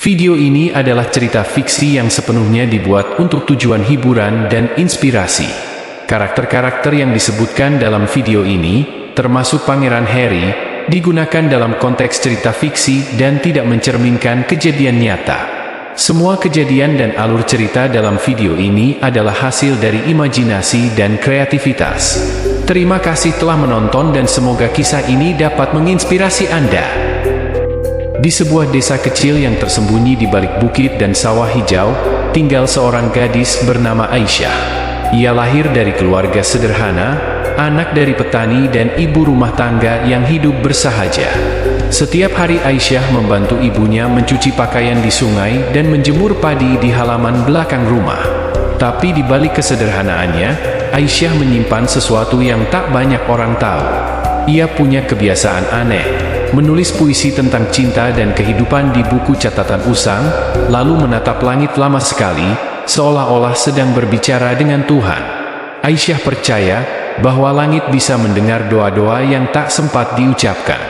Video ini adalah cerita fiksi yang sepenuhnya dibuat untuk tujuan hiburan dan inspirasi. Karakter-karakter yang disebutkan dalam video ini, termasuk Pangeran Harry, digunakan dalam konteks cerita fiksi dan tidak mencerminkan kejadian nyata. Semua kejadian dan alur cerita dalam video ini adalah hasil dari imajinasi dan kreativitas. Terima kasih telah menonton dan semoga kisah ini dapat menginspirasi Anda. Di sebuah desa kecil yang tersembunyi di balik bukit dan sawah hijau, tinggal seorang gadis bernama Aisyah. Ia lahir dari keluarga sederhana, anak dari petani dan ibu rumah tangga yang hidup bersahaja. Setiap hari Aisyah membantu ibunya mencuci pakaian di sungai dan menjemur padi di halaman belakang rumah. Tapi di balik kesederhanaannya, Aisyah menyimpan sesuatu yang tak banyak orang tahu. Ia punya kebiasaan aneh, menulis puisi tentang cinta dan kehidupan di buku catatan usang, lalu menatap langit lama sekali, seolah-olah sedang berbicara dengan Tuhan. Aisyah percaya bahwa langit bisa mendengar doa-doa yang tak sempat diucapkan.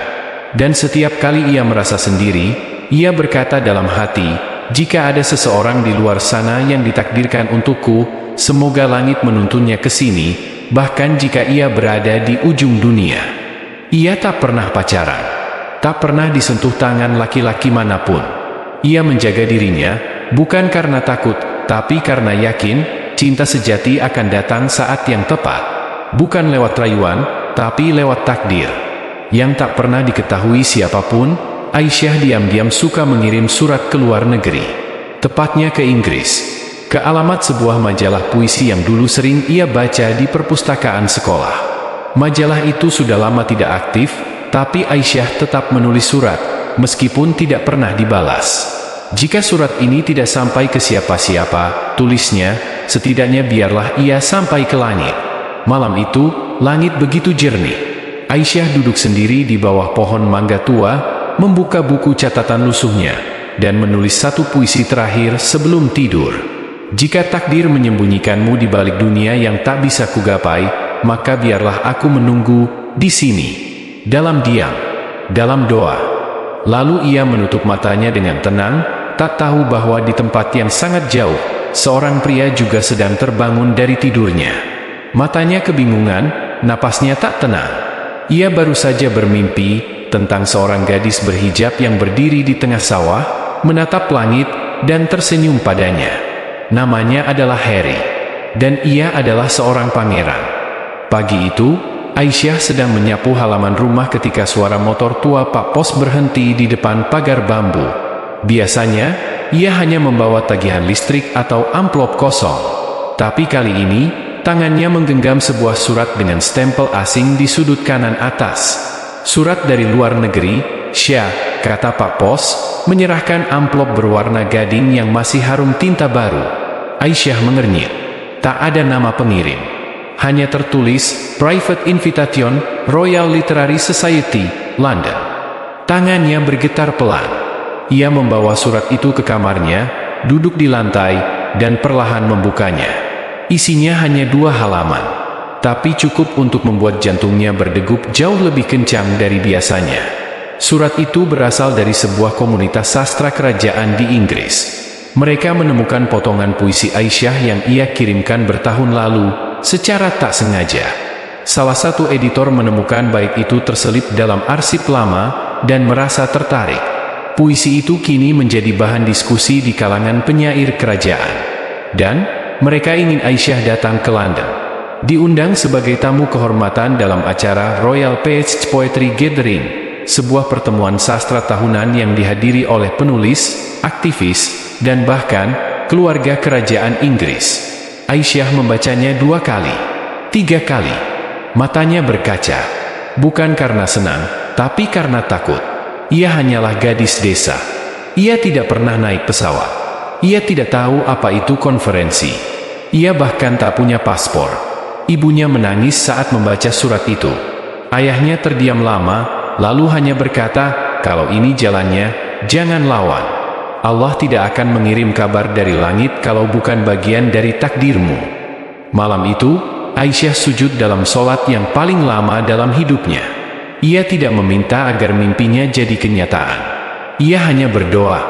Dan setiap kali ia merasa sendiri, ia berkata dalam hati, "Jika ada seseorang di luar sana yang ditakdirkan untukku, semoga langit menuntunnya ke sini, bahkan jika ia berada di ujung dunia." Ia tak pernah pacaran, tak pernah disentuh tangan laki-laki manapun. Ia menjaga dirinya, bukan karena takut, tapi karena yakin, cinta sejati akan datang saat yang tepat. Bukan lewat rayuan, tapi lewat takdir. Yang tak pernah diketahui siapapun, Aisyah diam-diam suka mengirim surat ke luar negeri. Tepatnya ke Inggris. Ke alamat sebuah majalah puisi yang dulu sering ia baca di perpustakaan sekolah. Majalah itu sudah lama tidak aktif, tapi Aisyah tetap menulis surat, meskipun tidak pernah dibalas. Jika surat ini tidak sampai ke siapa-siapa, tulisnya, setidaknya biarlah ia sampai ke langit. Malam itu, langit begitu jernih. Aisyah duduk sendiri di bawah pohon mangga tua, membuka buku catatan lusuhnya, dan menulis satu puisi terakhir sebelum tidur. Jika takdir menyembunyikanmu di balik dunia yang tak bisa kugapai, maka biarlah aku menunggu di sini, dalam diam, dalam doa. Lalu ia menutup matanya dengan tenang, tak tahu bahwa di tempat yang sangat jauh, seorang pria juga sedang terbangun dari tidurnya. Matanya kebingungan, napasnya tak tenang. Ia baru saja bermimpi tentang seorang gadis berhijab yang berdiri di tengah sawah, menatap langit, dan tersenyum padanya. Namanya adalah Harry, dan ia adalah seorang pangeran. Pagi itu, Aisyah sedang menyapu halaman rumah ketika suara motor tua Pak Pos berhenti di depan pagar bambu. Biasanya, ia hanya membawa tagihan listrik atau amplop kosong. Tapi kali ini, tangannya menggenggam sebuah surat dengan stempel asing di sudut kanan atas. Surat dari luar negeri, Syah, kata Pak Pos, menyerahkan amplop berwarna gading yang masih harum tinta baru. Aisyah mengernyit. Tak ada nama pengirim. Hanya tertulis, Private Invitation, Royal Literary Society, London. Tangannya bergetar pelan. Ia membawa surat itu ke kamarnya, duduk di lantai, dan perlahan membukanya. Isinya hanya 2 halaman. Tapi cukup untuk membuat jantungnya berdegup jauh lebih kencang dari biasanya. Surat itu berasal dari sebuah komunitas sastra kerajaan di Inggris. Mereka menemukan potongan puisi Aisyah yang ia kirimkan bertahun lalu, secara tak sengaja. Salah satu editor menemukan bait itu terselip dalam arsip lama, dan merasa tertarik. Puisi itu kini menjadi bahan diskusi di kalangan penyair kerajaan. Dan, mereka ingin Aisyah datang ke London. Diundang sebagai tamu kehormatan dalam acara Royal Page Poetry Gathering, sebuah pertemuan sastra tahunan yang dihadiri oleh penulis, aktivis, dan bahkan, keluarga kerajaan Inggris. Aisyah membacanya 2 kali, 3 kali. Matanya berkaca. Bukan karena senang, tapi karena takut. Ia hanyalah gadis desa. Ia tidak pernah naik pesawat. Ia tidak tahu apa itu konferensi. Ia bahkan tak punya paspor. Ibunya menangis saat membaca surat itu. Ayahnya terdiam lama, lalu hanya berkata, "Kalau ini jalannya, jangan lawan. Allah tidak akan mengirim kabar dari langit kalau bukan bagian dari takdirmu." Malam itu, Aisyah sujud dalam sholat yang paling lama dalam hidupnya. Ia tidak meminta agar mimpinya jadi kenyataan. Ia hanya berdoa,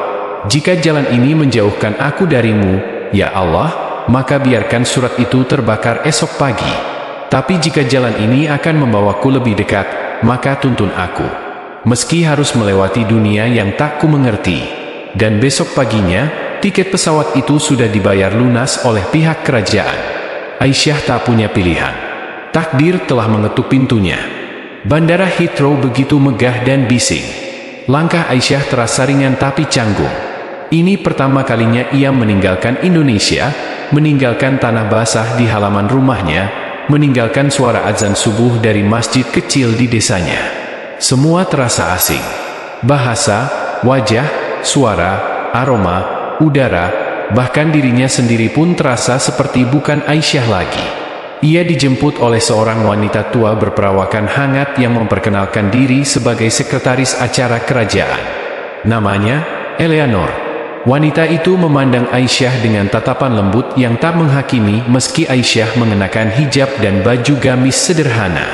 jika jalan ini menjauhkan aku darimu, ya Allah, maka biarkan surat itu terbakar esok pagi. Tapi jika jalan ini akan membawaku lebih dekat, maka tuntun aku. Meski harus melewati dunia yang tak ku mengerti. Dan besok paginya, tiket pesawat itu sudah dibayar lunas oleh pihak kerajaan. Aisyah tak punya pilihan. Takdir telah mengetuk pintunya. Bandara Heathrow begitu megah dan bising. Langkah Aisyah terasa ringan tapi canggung. Ini pertama kalinya ia meninggalkan Indonesia, meninggalkan tanah basah di halaman rumahnya, meninggalkan suara azan subuh dari masjid kecil di desanya. Semua terasa asing. Bahasa, wajah, suara, aroma, udara, bahkan dirinya sendiri pun terasa seperti bukan Aisyah lagi. Ia dijemput oleh seorang wanita tua berperawakan hangat yang memperkenalkan diri sebagai sekretaris acara kerajaan. Namanya Eleanor. Wanita itu memandang Aisyah dengan tatapan lembut yang tak menghakimi meski Aisyah mengenakan hijab dan baju gamis sederhana.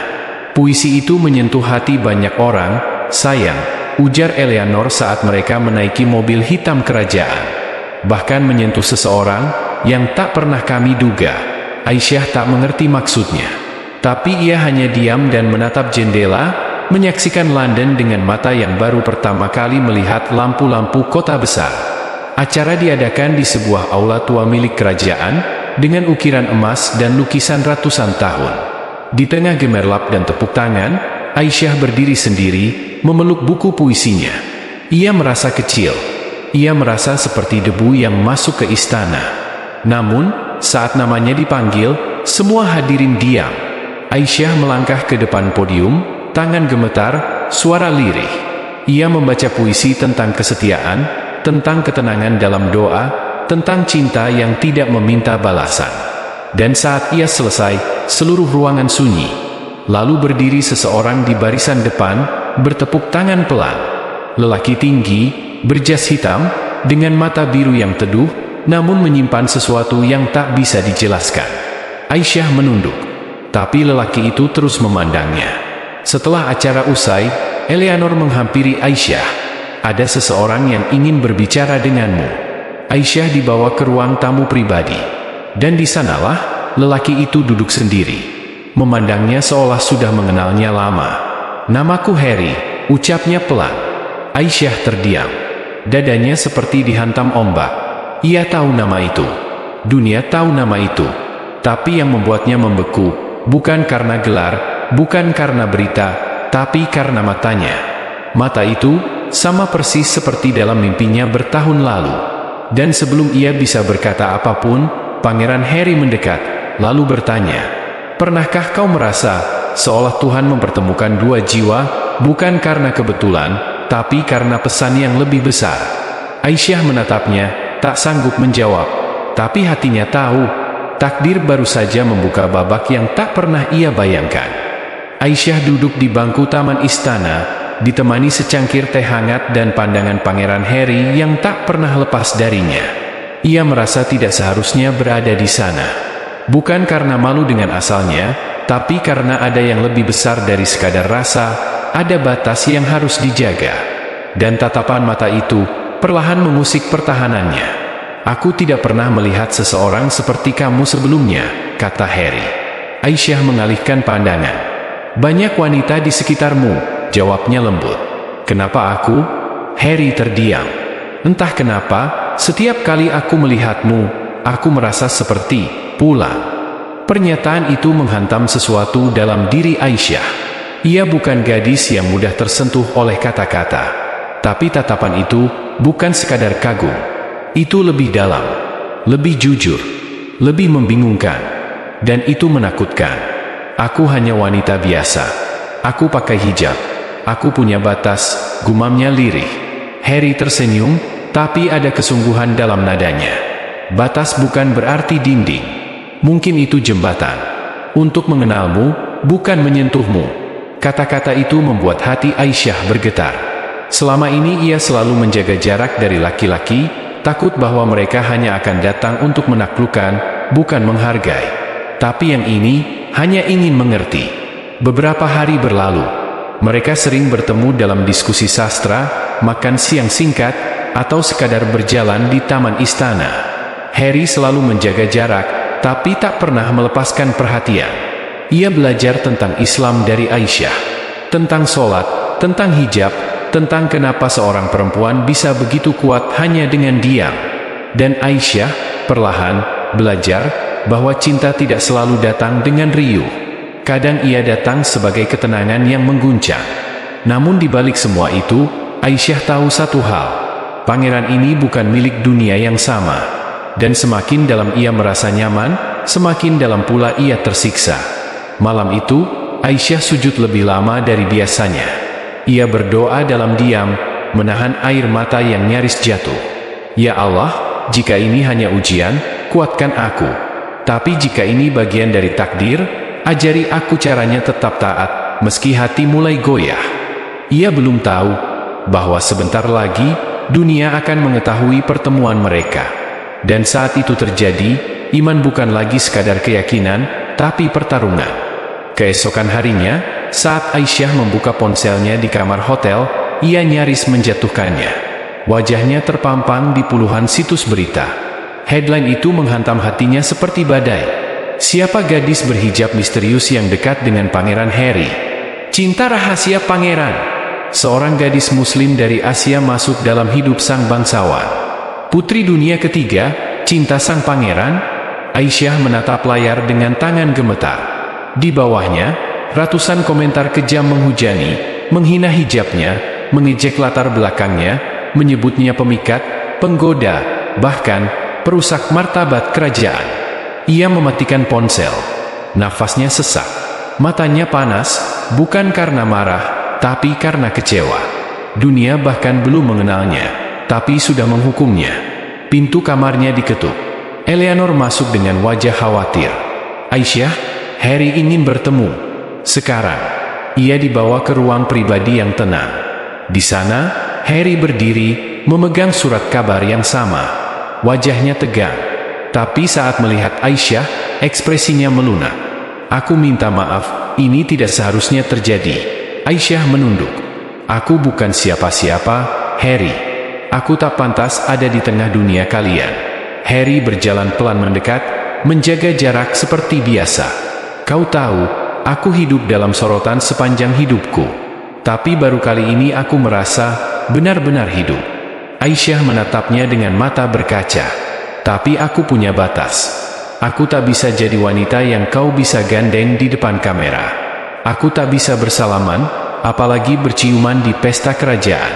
Puisi itu menyentuh hati banyak orang, sayang, ujar Eleanor saat mereka menaiki mobil hitam kerajaan. Bahkan menyentuh seseorang yang tak pernah kami duga. Aisyah tak mengerti maksudnya. Tapi ia hanya diam dan menatap jendela, menyaksikan London dengan mata yang baru pertama kali melihat lampu-lampu kota besar. Acara diadakan di sebuah aula tua milik kerajaan, dengan ukiran emas dan lukisan ratusan tahun. Di tengah gemerlap dan tepuk tangan, Aisyah berdiri sendiri, memeluk buku puisinya. Ia merasa kecil. Ia merasa seperti debu yang masuk ke istana. Namun, saat namanya dipanggil, semua hadirin diam. Aisyah melangkah ke depan podium, tangan gemetar, suara lirih. Ia membaca puisi tentang kesetiaan, tentang ketenangan dalam doa, tentang cinta yang tidak meminta balasan. Dan saat ia selesai, seluruh ruangan sunyi. Lalu berdiri seseorang di barisan depan, bertepuk tangan pelan. Lelaki tinggi, berjas hitam, dengan mata biru yang teduh, namun menyimpan sesuatu yang tak bisa dijelaskan. Aisyah menunduk. Tapi lelaki itu terus memandangnya. Setelah acara usai, Eleanor menghampiri Aisyah. Ada seseorang yang ingin berbicara denganmu. Aisyah dibawa ke ruang tamu pribadi. Dan di sanalah, lelaki itu duduk sendiri. Memandangnya seolah sudah mengenalnya lama. Namaku Harry, ucapnya pelan. Aisyah terdiam. Dadanya seperti dihantam ombak. Ia tahu nama itu. Dunia tahu nama itu. Tapi yang membuatnya membeku, bukan karena gelar, bukan karena berita, tapi karena matanya. Mata itu, sama persis seperti dalam mimpinya bertahun lalu. Dan sebelum ia bisa berkata apapun, Pangeran Harry mendekat, lalu bertanya, "Pernahkah kau merasa, seolah Tuhan mempertemukan dua jiwa, bukan karena kebetulan, tapi karena pesan yang lebih besar?" Aisyah menatapnya, tak sanggup menjawab. Tapi hatinya tahu, takdir baru saja membuka babak yang tak pernah ia bayangkan. Aisyah duduk di bangku taman istana, ditemani secangkir teh hangat dan pandangan Pangeran Harry yang tak pernah lepas darinya. Ia merasa tidak seharusnya berada di sana. Bukan karena malu dengan asalnya, tapi karena ada yang lebih besar dari sekadar rasa, ada batas yang harus dijaga. Dan tatapan mata itu perlahan mengusik pertahanannya. "Aku tidak pernah melihat seseorang seperti kamu sebelumnya," kata Harry. Aisyah mengalihkan pandangan. "Banyak wanita di sekitarmu," jawabnya lembut. "Kenapa aku?" Harry terdiam. "Entah kenapa, setiap kali aku melihatmu, aku merasa seperti pulang." Pernyataan itu menghantam sesuatu dalam diri Aisyah. Ia bukan gadis yang mudah tersentuh oleh kata-kata. Tapi tatapan itu bukan sekadar kagum. Itu lebih dalam, lebih jujur, lebih membingungkan. Dan itu menakutkan. "Aku hanya wanita biasa. Aku pakai hijab. Aku punya batas," gumamnya lirih. Harry tersenyum, tapi ada kesungguhan dalam nadanya. "Batas bukan berarti dinding. Mungkin itu jembatan. Untuk mengenalmu, bukan menyentuhmu." Kata-kata itu membuat hati Aisyah bergetar. Selama ini ia selalu menjaga jarak dari laki-laki, takut bahwa mereka hanya akan datang untuk menaklukkan, bukan menghargai. Tapi yang ini hanya ingin mengerti. Beberapa hari berlalu. Mereka sering bertemu dalam diskusi sastra, makan siang singkat, atau sekadar berjalan di taman istana. Harry selalu menjaga jarak, tapi tak pernah melepaskan perhatian. Ia belajar tentang Islam dari Aisyah, tentang sholat, tentang hijab, tentang kenapa seorang perempuan bisa begitu kuat hanya dengan diam. Dan Aisyah perlahan belajar bahwa cinta tidak selalu datang dengan riuh. Kadang ia datang sebagai ketenangan yang mengguncang. Namun di balik semua itu, Aisyah tahu satu hal. Pangeran ini bukan milik dunia yang sama. Dan semakin dalam ia merasa nyaman, semakin dalam pula ia tersiksa. Malam itu, Aisyah sujud lebih lama dari biasanya. Ia berdoa dalam diam, menahan air mata yang nyaris jatuh. Ya Allah, jika ini hanya ujian, kuatkan aku. Tapi jika ini bagian dari takdir, ajari aku caranya tetap taat, meski hati mulai goyah. Ia belum tahu bahwa sebentar lagi, dunia akan mengetahui pertemuan mereka. Dan saat itu terjadi, iman bukan lagi sekadar keyakinan, tapi pertarungan. Keesokan harinya, saat Aisyah membuka ponselnya di kamar hotel, ia nyaris menjatuhkannya. Wajahnya terpampang di puluhan situs berita. Headline itu menghantam hatinya seperti badai. Siapa gadis berhijab misterius yang dekat dengan Pangeran Harry? Cinta rahasia pangeran. Seorang gadis muslim dari Asia masuk dalam hidup sang bangsawan. Putri dunia ketiga, cinta sang pangeran. Aisyah menatap layar dengan tangan gemetar. Di bawahnya, ratusan komentar kejam menghujani, menghina hijabnya, mengejek latar belakangnya, menyebutnya pemikat, penggoda, bahkan perusak martabat kerajaan. Ia mematikan ponsel. Nafasnya sesak. Matanya panas, bukan karena marah, tapi karena kecewa. Dunia bahkan belum mengenalnya, tapi sudah menghukumnya. Pintu kamarnya diketuk. Eleanor masuk dengan wajah khawatir. Aisyah, Harry ingin bertemu. Sekarang, ia dibawa ke ruang pribadi yang tenang. Di sana, Harry berdiri, memegang surat kabar yang sama. Wajahnya tegang. Tapi saat melihat Aisyah, ekspresinya melunak. Aku minta maaf, ini tidak seharusnya terjadi. Aisyah menunduk. Aku bukan siapa-siapa, Harry. Aku tak pantas ada di tengah dunia kalian. Harry berjalan pelan mendekat, menjaga jarak seperti biasa. Kau tahu, aku hidup dalam sorotan sepanjang hidupku. Tapi baru kali ini aku merasa benar-benar hidup. Aisyah menatapnya dengan mata berkaca. Tapi aku punya batas. Aku tak bisa jadi wanita yang kau bisa gandeng di depan kamera. Aku tak bisa bersalaman, apalagi berciuman di pesta kerajaan.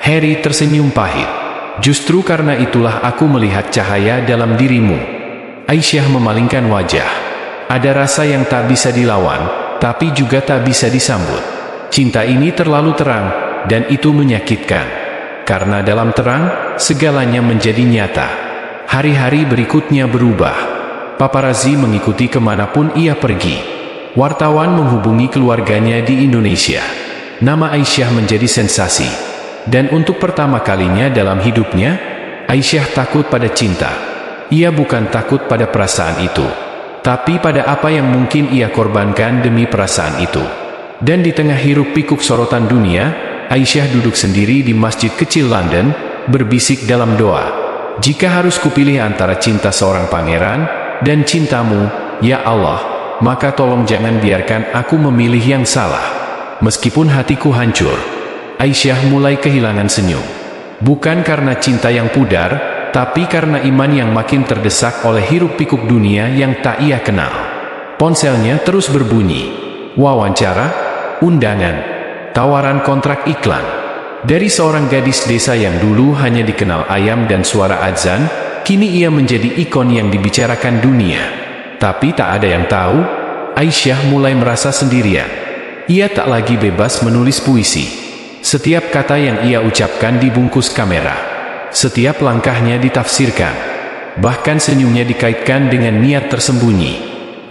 Harry tersenyum pahit. Justru karena itulah aku melihat cahaya dalam dirimu. Aisyah memalingkan wajah. Ada rasa yang tak bisa dilawan, tapi juga tak bisa disambut. Cinta ini terlalu terang, dan itu menyakitkan. Karena dalam terang, segalanya menjadi nyata. Hari-hari berikutnya berubah. Paparazzi mengikuti kemanapun ia pergi. Wartawan menghubungi keluarganya di Indonesia. Nama Aisyah menjadi sensasi. Dan untuk pertama kalinya dalam hidupnya, Aisyah takut pada cinta. Ia bukan takut pada perasaan itu, tapi pada apa yang mungkin ia korbankan demi perasaan itu. Dan di tengah hiruk pikuk sorotan dunia, Aisyah duduk sendiri di masjid kecil London, berbisik dalam doa. Jika harus kupilih antara cinta seorang pangeran, dan cintamu, ya Allah, maka tolong jangan biarkan aku memilih yang salah. Meskipun hatiku hancur. Aisyah mulai kehilangan senyum. Bukan karena cinta yang pudar, tapi karena iman yang makin terdesak oleh hiruk pikuk dunia yang tak ia kenal. Ponselnya terus berbunyi. Wawancara, undangan, tawaran kontrak iklan. Dari seorang gadis desa yang dulu hanya dikenal ayam dan suara azan, kini ia menjadi ikon yang dibicarakan dunia. Tapi tak ada yang tahu, Aisyah mulai merasa sendirian. Ia tak lagi bebas menulis puisi. Setiap kata yang ia ucapkan dibungkus kamera. Setiap langkahnya ditafsirkan. Bahkan senyumnya dikaitkan dengan niat tersembunyi.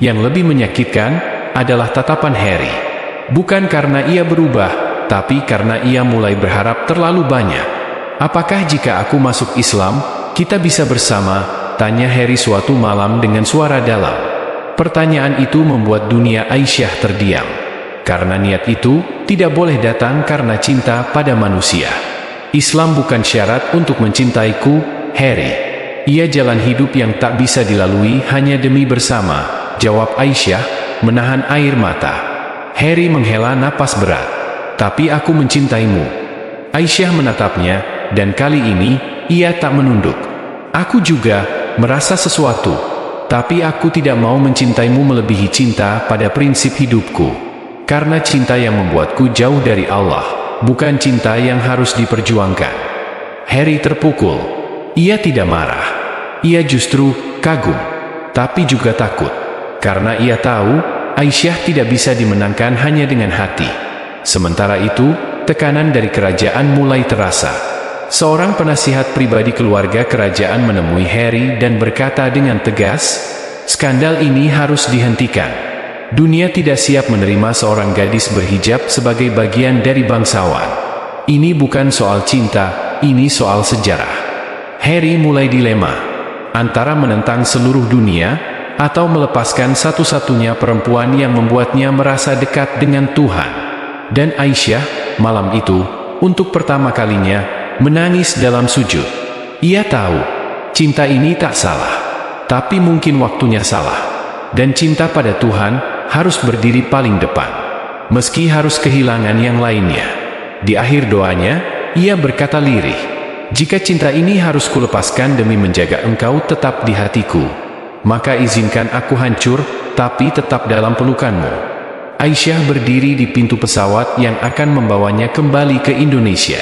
Yang lebih menyakitkan adalah tatapan Harry. Bukan karena ia berubah, tapi karena ia mulai berharap terlalu banyak. Apakah jika aku masuk Islam, kita bisa bersama? Tanya Harry suatu malam dengan suara dalam. Pertanyaan itu membuat dunia Aisyah terdiam. Karena niat itu tidak boleh datang karena cinta pada manusia. Islam bukan syarat untuk mencintaiku, Harry. Ia jalan hidup yang tak bisa dilalui hanya demi bersama, jawab Aisyah, menahan air mata. Harry menghela napas berat. Tapi aku mencintaimu. Aisyah menatapnya, dan kali ini, ia tak menunduk. Aku juga merasa sesuatu. Tapi aku tidak mau mencintaimu melebihi cinta pada prinsip hidupku. Karena cinta yang membuatku jauh dari Allah, bukan cinta yang harus diperjuangkan. Harry terpukul. Ia tidak marah. Ia justru kagum. Tapi juga takut. Karena ia tahu, Aisyah tidak bisa dimenangkan hanya dengan hati. Sementara itu, tekanan dari kerajaan mulai terasa. Seorang penasihat pribadi keluarga kerajaan menemui Harry dan berkata dengan tegas, "Skandal ini harus dihentikan. Dunia tidak siap menerima seorang gadis berhijab sebagai bagian dari bangsawan. Ini bukan soal cinta, ini soal sejarah." Harry mulai dilema, antara menentang seluruh dunia, atau melepaskan satu-satunya perempuan yang membuatnya merasa dekat dengan Tuhan. Dan Aisyah, malam itu, untuk pertama kalinya, menangis dalam sujud. Ia tahu, cinta ini tak salah, tapi mungkin waktunya salah. Dan cinta pada Tuhan harus berdiri paling depan, meski harus kehilangan yang lainnya. Di akhir doanya, ia berkata lirih, "Jika cinta ini harus kulepaskan demi menjaga engkau tetap di hatiku, maka izinkan aku hancur, tapi tetap dalam pelukanmu." Aisyah berdiri di pintu pesawat yang akan membawanya kembali ke Indonesia.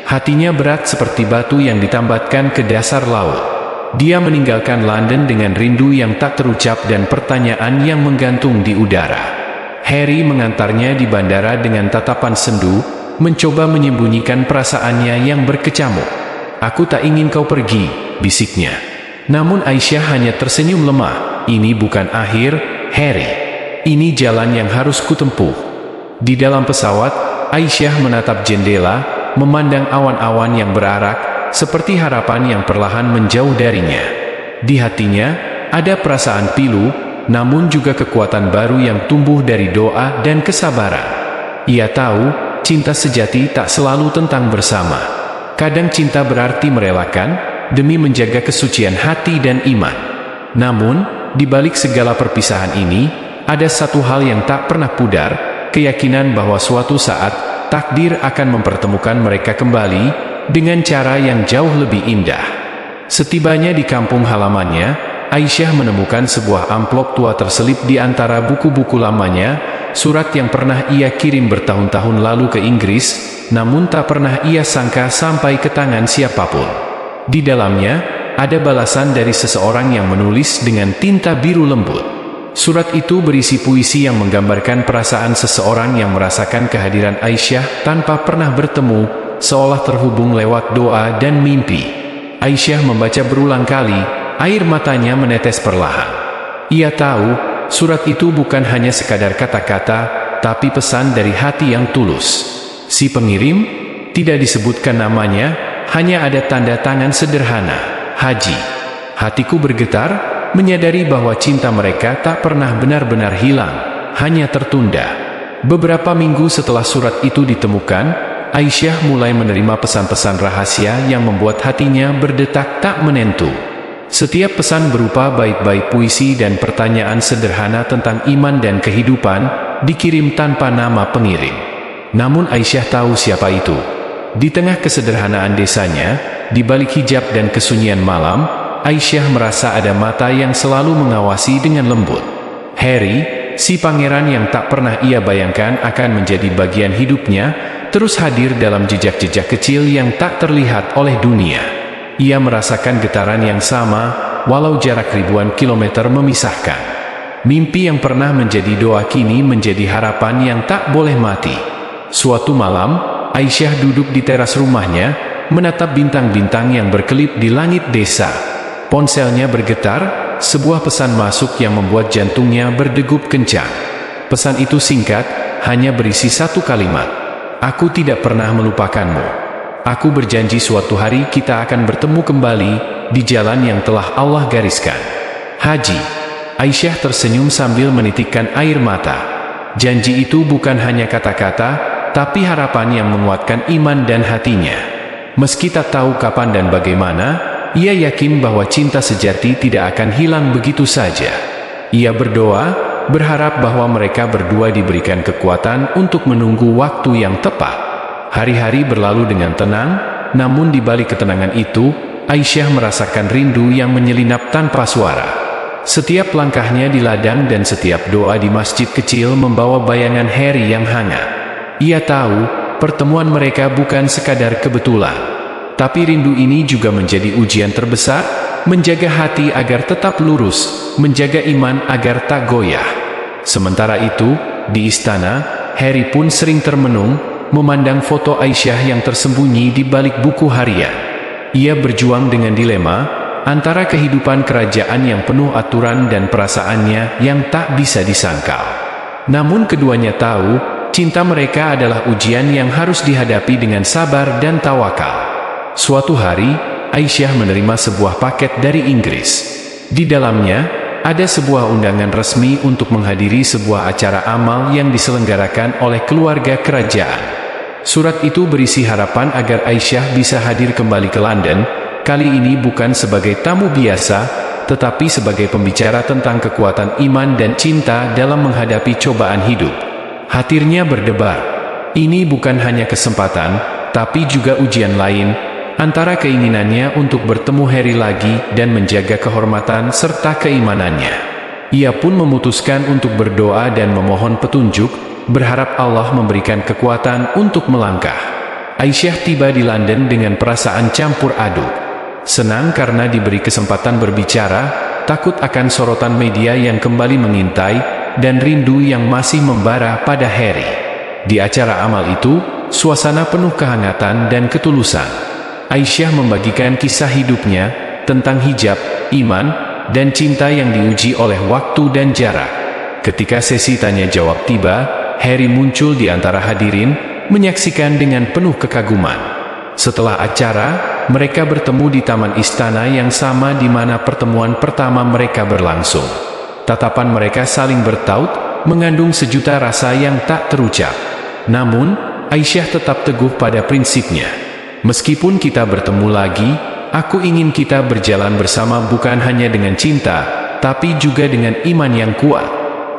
Hatinya berat seperti batu yang ditambatkan ke dasar laut. Dia meninggalkan London dengan rindu yang tak terucap dan pertanyaan yang menggantung di udara. Harry mengantarnya di bandara dengan tatapan sendu, mencoba menyembunyikan perasaannya yang berkecamuk. "Aku tak ingin kau pergi," bisiknya. Namun Aisyah hanya tersenyum lemah. "Ini bukan akhir, Harry. Ini jalan yang harus kutempuh." Di dalam pesawat, Aisyah menatap jendela, memandang awan-awan yang berarak, seperti harapan yang perlahan menjauh darinya. Di hatinya, ada perasaan pilu, namun juga kekuatan baru yang tumbuh dari doa dan kesabaran. Ia tahu, cinta sejati tak selalu tentang bersama. Kadang cinta berarti merelakan, demi menjaga kesucian hati dan iman. Namun, di balik segala perpisahan ini, ada satu hal yang tak pernah pudar, keyakinan bahwa suatu saat, takdir akan mempertemukan mereka kembali, dengan cara yang jauh lebih indah. Setibanya di kampung halamannya, Aisyah menemukan sebuah amplop tua terselip di antara buku-buku lamanya, surat yang pernah ia kirim bertahun-tahun lalu ke Inggris, namun tak pernah ia sangka sampai ke tangan siapapun. Di dalamnya, ada balasan dari seseorang yang menulis dengan tinta biru lembut. Surat itu berisi puisi yang menggambarkan perasaan seseorang yang merasakan kehadiran Aisyah tanpa pernah bertemu, seolah terhubung lewat doa dan mimpi. Aisyah membaca berulang kali, air matanya menetes perlahan. Ia tahu, surat itu bukan hanya sekadar kata-kata, tapi pesan dari hati yang tulus. Si pengirim, tidak disebutkan namanya, hanya ada tanda tangan sederhana, Haji. Hatiku bergetar, menyadari bahwa cinta mereka tak pernah benar-benar hilang, hanya tertunda. Beberapa minggu setelah surat itu ditemukan, Aisyah mulai menerima pesan-pesan rahasia yang membuat hatinya berdetak tak menentu. Setiap pesan berupa bait-bait puisi dan pertanyaan sederhana tentang iman dan kehidupan, dikirim tanpa nama pengirim. Namun Aisyah tahu siapa itu. Di tengah kesederhanaan desanya, di balik hijab dan kesunyian malam, Aisyah merasa ada mata yang selalu mengawasi dengan lembut. Harry, si pangeran yang tak pernah ia bayangkan akan menjadi bagian hidupnya, terus hadir dalam jejak-jejak kecil yang tak terlihat oleh dunia. Ia merasakan getaran yang sama, walau jarak ribuan kilometer memisahkan. Mimpi yang pernah menjadi doa kini menjadi harapan yang tak boleh mati. Suatu malam, Aisyah duduk di teras rumahnya, menatap bintang-bintang yang berkelip di langit desa. Ponselnya bergetar, sebuah pesan masuk yang membuat jantungnya berdegup kencang. Pesan itu singkat, hanya berisi satu kalimat. "Aku tidak pernah melupakanmu. Aku berjanji suatu hari kita akan bertemu kembali, di jalan yang telah Allah gariskan." Haji. Aisyah tersenyum sambil menitikkan air mata. Janji itu bukan hanya kata-kata, tapi harapan yang menguatkan iman dan hatinya. Meski tak tahu kapan dan bagaimana, ia yakin bahwa cinta sejati tidak akan hilang begitu saja. Ia berdoa, berharap bahwa mereka berdua diberikan kekuatan untuk menunggu waktu yang tepat. Hari-hari berlalu dengan tenang, namun di balik ketenangan itu, Aisyah merasakan rindu yang menyelinap tanpa suara. Setiap langkahnya di ladang dan setiap doa di masjid kecil membawa bayangan Harry yang hangat. Ia tahu, pertemuan mereka bukan sekadar kebetulan. Tapi rindu ini juga menjadi ujian terbesar, menjaga hati agar tetap lurus, menjaga iman agar tak goyah. Sementara itu, di istana, Harry pun sering termenung, memandang foto Aisyah yang tersembunyi di balik buku harian. Ia berjuang dengan dilema, antara kehidupan kerajaan yang penuh aturan dan perasaannya yang tak bisa disangkal. Namun keduanya tahu, cinta mereka adalah ujian yang harus dihadapi dengan sabar dan tawakal. Suatu hari, Aisyah menerima sebuah paket dari Inggris. Di dalamnya, ada sebuah undangan resmi untuk menghadiri sebuah acara amal yang diselenggarakan oleh keluarga kerajaan. Surat itu berisi harapan agar Aisyah bisa hadir kembali ke London, kali ini bukan sebagai tamu biasa, tetapi sebagai pembicara tentang kekuatan iman dan cinta dalam menghadapi cobaan hidup. Hatinya berdebar. Ini bukan hanya kesempatan, tapi juga ujian lain, antara keinginannya untuk bertemu Harry lagi dan menjaga kehormatan serta keimanannya. Ia pun memutuskan untuk berdoa dan memohon petunjuk, berharap Allah memberikan kekuatan untuk melangkah. Aisyah tiba di London dengan perasaan campur aduk. Senang karena diberi kesempatan berbicara, takut akan sorotan media yang kembali mengintai, dan rindu yang masih membara pada Harry. Di acara amal itu, suasana penuh kehangatan dan ketulusan. Aisyah membagikan kisah hidupnya tentang hijab, iman, dan cinta yang diuji oleh waktu dan jarak. Ketika sesi tanya jawab tiba, Harry muncul di antara hadirin, menyaksikan dengan penuh kekaguman. Setelah acara, mereka bertemu di taman istana yang sama di mana pertemuan pertama mereka berlangsung. Tatapan mereka saling bertaut, mengandung sejuta rasa yang tak terucap. Namun, Aisyah tetap teguh pada prinsipnya. Meskipun kita bertemu lagi, aku ingin kita berjalan bersama bukan hanya dengan cinta, tapi juga dengan iman yang kuat.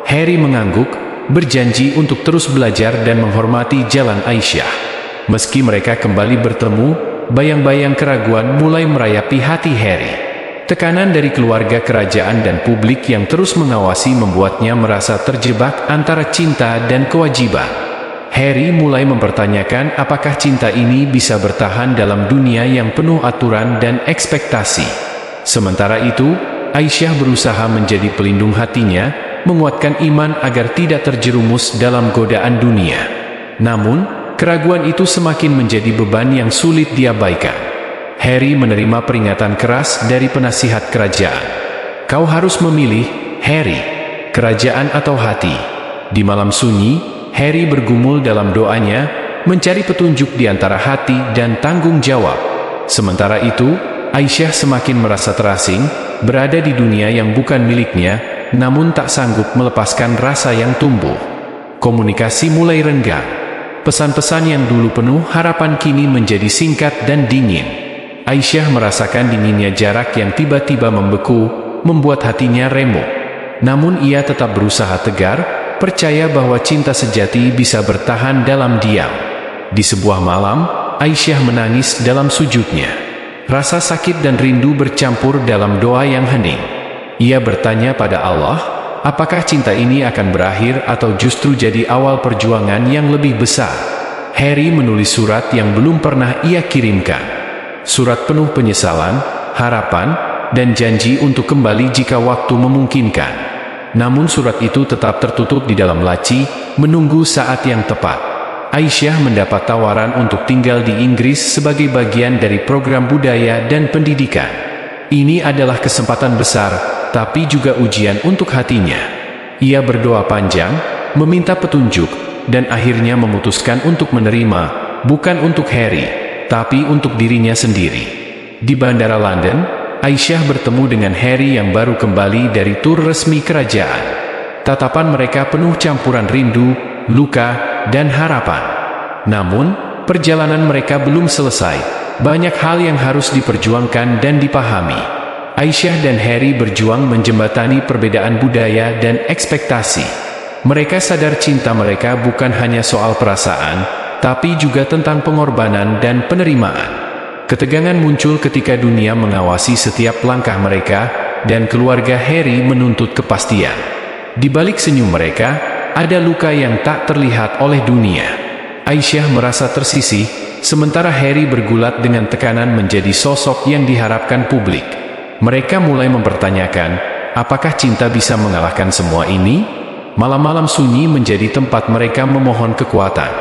Harry mengangguk, berjanji untuk terus belajar dan menghormati jalan Aisyah. Meski mereka kembali bertemu, bayang-bayang keraguan mulai merayapi hati Harry. Tekanan dari keluarga kerajaan dan publik yang terus mengawasi membuatnya merasa terjebak antara cinta dan kewajiban. Harry mulai mempertanyakan apakah cinta ini bisa bertahan dalam dunia yang penuh aturan dan ekspektasi. Sementara itu, Aisyah berusaha menjadi pelindung hatinya, menguatkan iman agar tidak terjerumus dalam godaan dunia. Namun, keraguan itu semakin menjadi beban yang sulit diabaikan. Harry menerima peringatan keras dari penasihat kerajaan. Kau harus memilih, Harry, kerajaan atau hati. Di malam sunyi, Harry bergumul dalam doanya, mencari petunjuk di antara hati dan tanggung jawab. Sementara itu, Aisyah semakin merasa terasing, berada di dunia yang bukan miliknya, namun tak sanggup melepaskan rasa yang tumbuh. Komunikasi mulai renggang. Pesan-pesan yang dulu penuh harapan kini menjadi singkat dan dingin. Aisyah merasakan dinginnya jarak yang tiba-tiba membeku, membuat hatinya remuk. Namun ia tetap berusaha tegar, percaya bahwa cinta sejati bisa bertahan dalam diam. Di sebuah malam, Aisyah menangis dalam sujudnya. Rasa sakit dan rindu bercampur dalam doa yang hening. Ia bertanya pada Allah, apakah cinta ini akan berakhir atau justru jadi awal perjuangan yang lebih besar? Harry menulis surat yang belum pernah ia kirimkan. Surat penuh penyesalan, harapan, dan janji untuk kembali jika waktu memungkinkan. Namun surat itu tetap tertutup di dalam laci, menunggu saat yang tepat. Aisyah mendapat tawaran untuk tinggal di Inggris sebagai bagian dari program budaya dan pendidikan. Ini adalah kesempatan besar, tapi juga ujian untuk hatinya. Ia berdoa panjang, meminta petunjuk, dan akhirnya memutuskan untuk menerima, bukan untuk Harry, tapi untuk dirinya sendiri. Di Bandara London, Aisyah bertemu dengan Harry yang baru kembali dari tur resmi kerajaan. Tatapan mereka penuh campuran rindu, luka, dan harapan. Namun, perjalanan mereka belum selesai. banyak hal yang harus diperjuangkan dan dipahami. Aisyah dan Harry berjuang menjembatani perbedaan budaya dan ekspektasi. Mereka sadar cinta mereka bukan hanya soal perasaan, tapi juga tentang pengorbanan dan penerimaan. Ketegangan muncul ketika dunia mengawasi setiap langkah mereka, dan keluarga Harry menuntut kepastian. Di balik senyum mereka, ada luka yang tak terlihat oleh dunia. Aisyah merasa tersisih, sementara Harry bergulat dengan tekanan menjadi sosok yang diharapkan publik. Mereka mulai mempertanyakan, apakah cinta bisa mengalahkan semua ini? Malam-malam sunyi menjadi tempat mereka memohon kekuatan.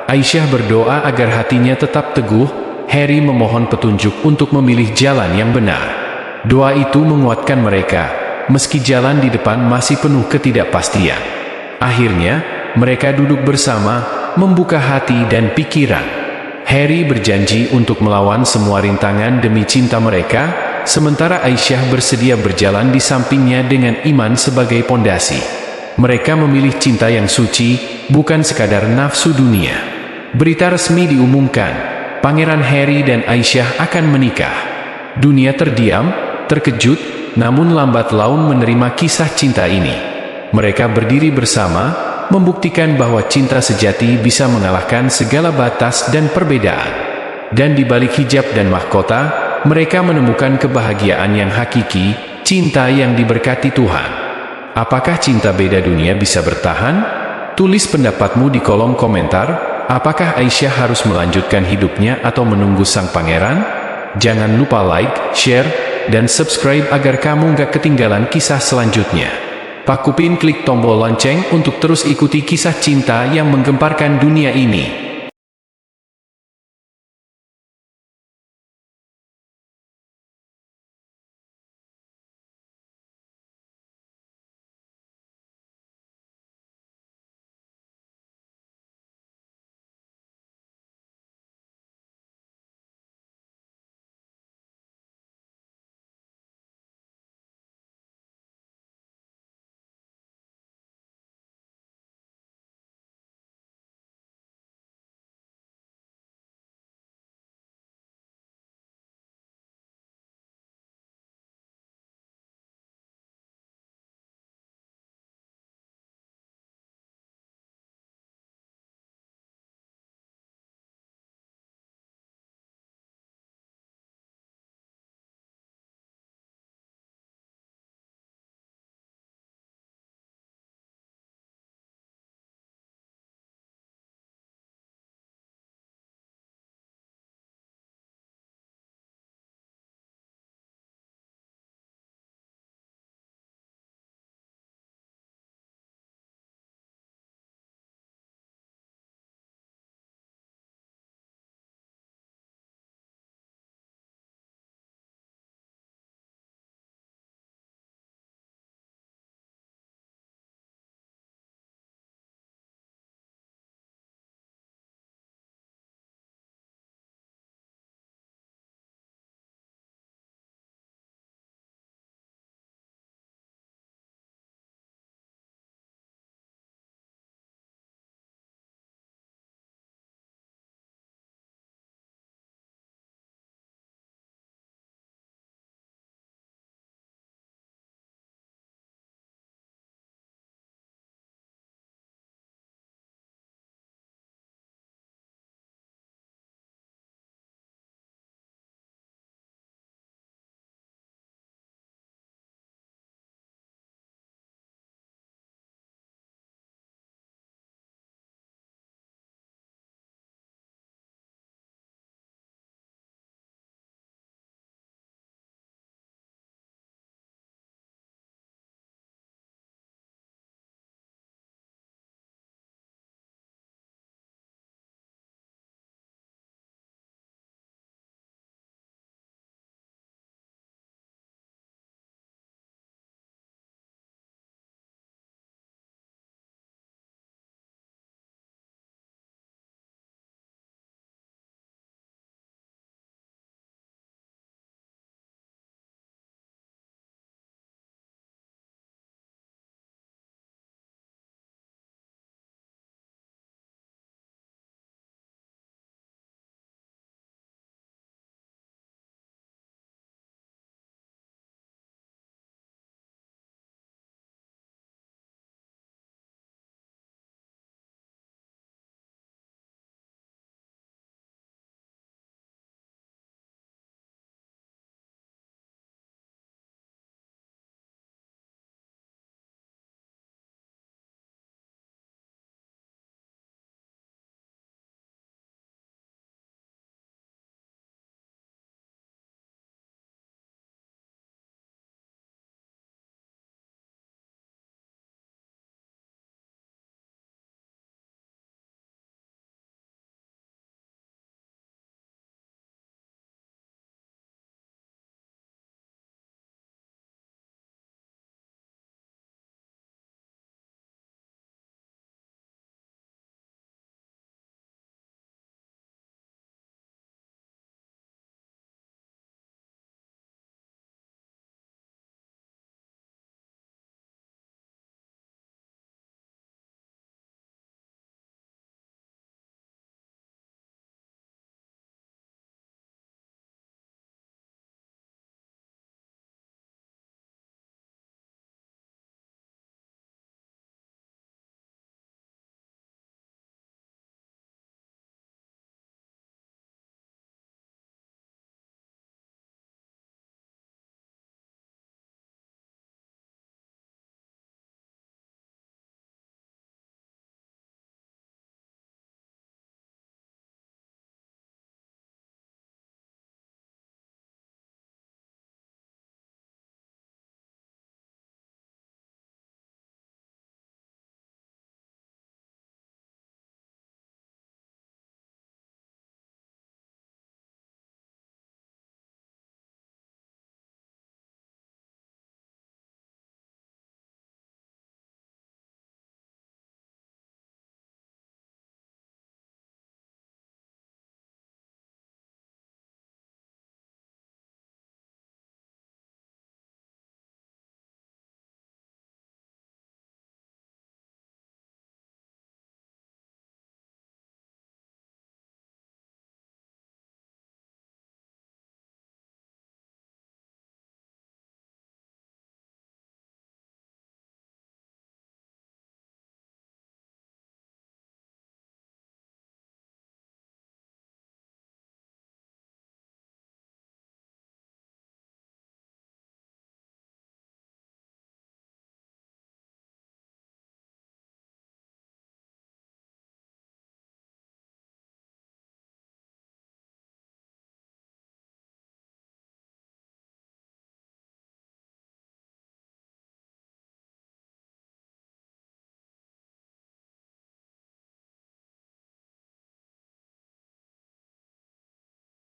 Aisyah berdoa agar hatinya tetap teguh, Harry memohon petunjuk untuk memilih jalan yang benar. Doa itu menguatkan mereka, meski jalan di depan masih penuh ketidakpastian. Akhirnya, mereka duduk bersama, membuka hati dan pikiran. Harry berjanji untuk melawan semua rintangan demi cinta mereka, sementara Aisyah bersedia berjalan di sampingnya dengan iman sebagai pondasi. Mereka memilih cinta yang suci, bukan sekadar nafsu dunia. Berita resmi diumumkan, Pangeran Harry dan Aisyah akan menikah. Dunia terdiam, terkejut, namun lambat laun menerima kisah cinta ini. Mereka berdiri bersama, membuktikan bahwa cinta sejati bisa mengalahkan segala batas dan perbedaan. Dan di balik hijab dan mahkota, mereka menemukan kebahagiaan yang hakiki, cinta yang diberkati Tuhan. Apakah cinta beda dunia bisa bertahan? Tulis pendapatmu di kolom komentar. Apakah Aisyah harus melanjutkan hidupnya atau menunggu sang pangeran? Jangan lupa like, share, dan subscribe agar kamu gak ketinggalan kisah selanjutnya. Pak Kupin klik tombol lonceng untuk terus ikuti kisah cinta yang menggemparkan dunia ini.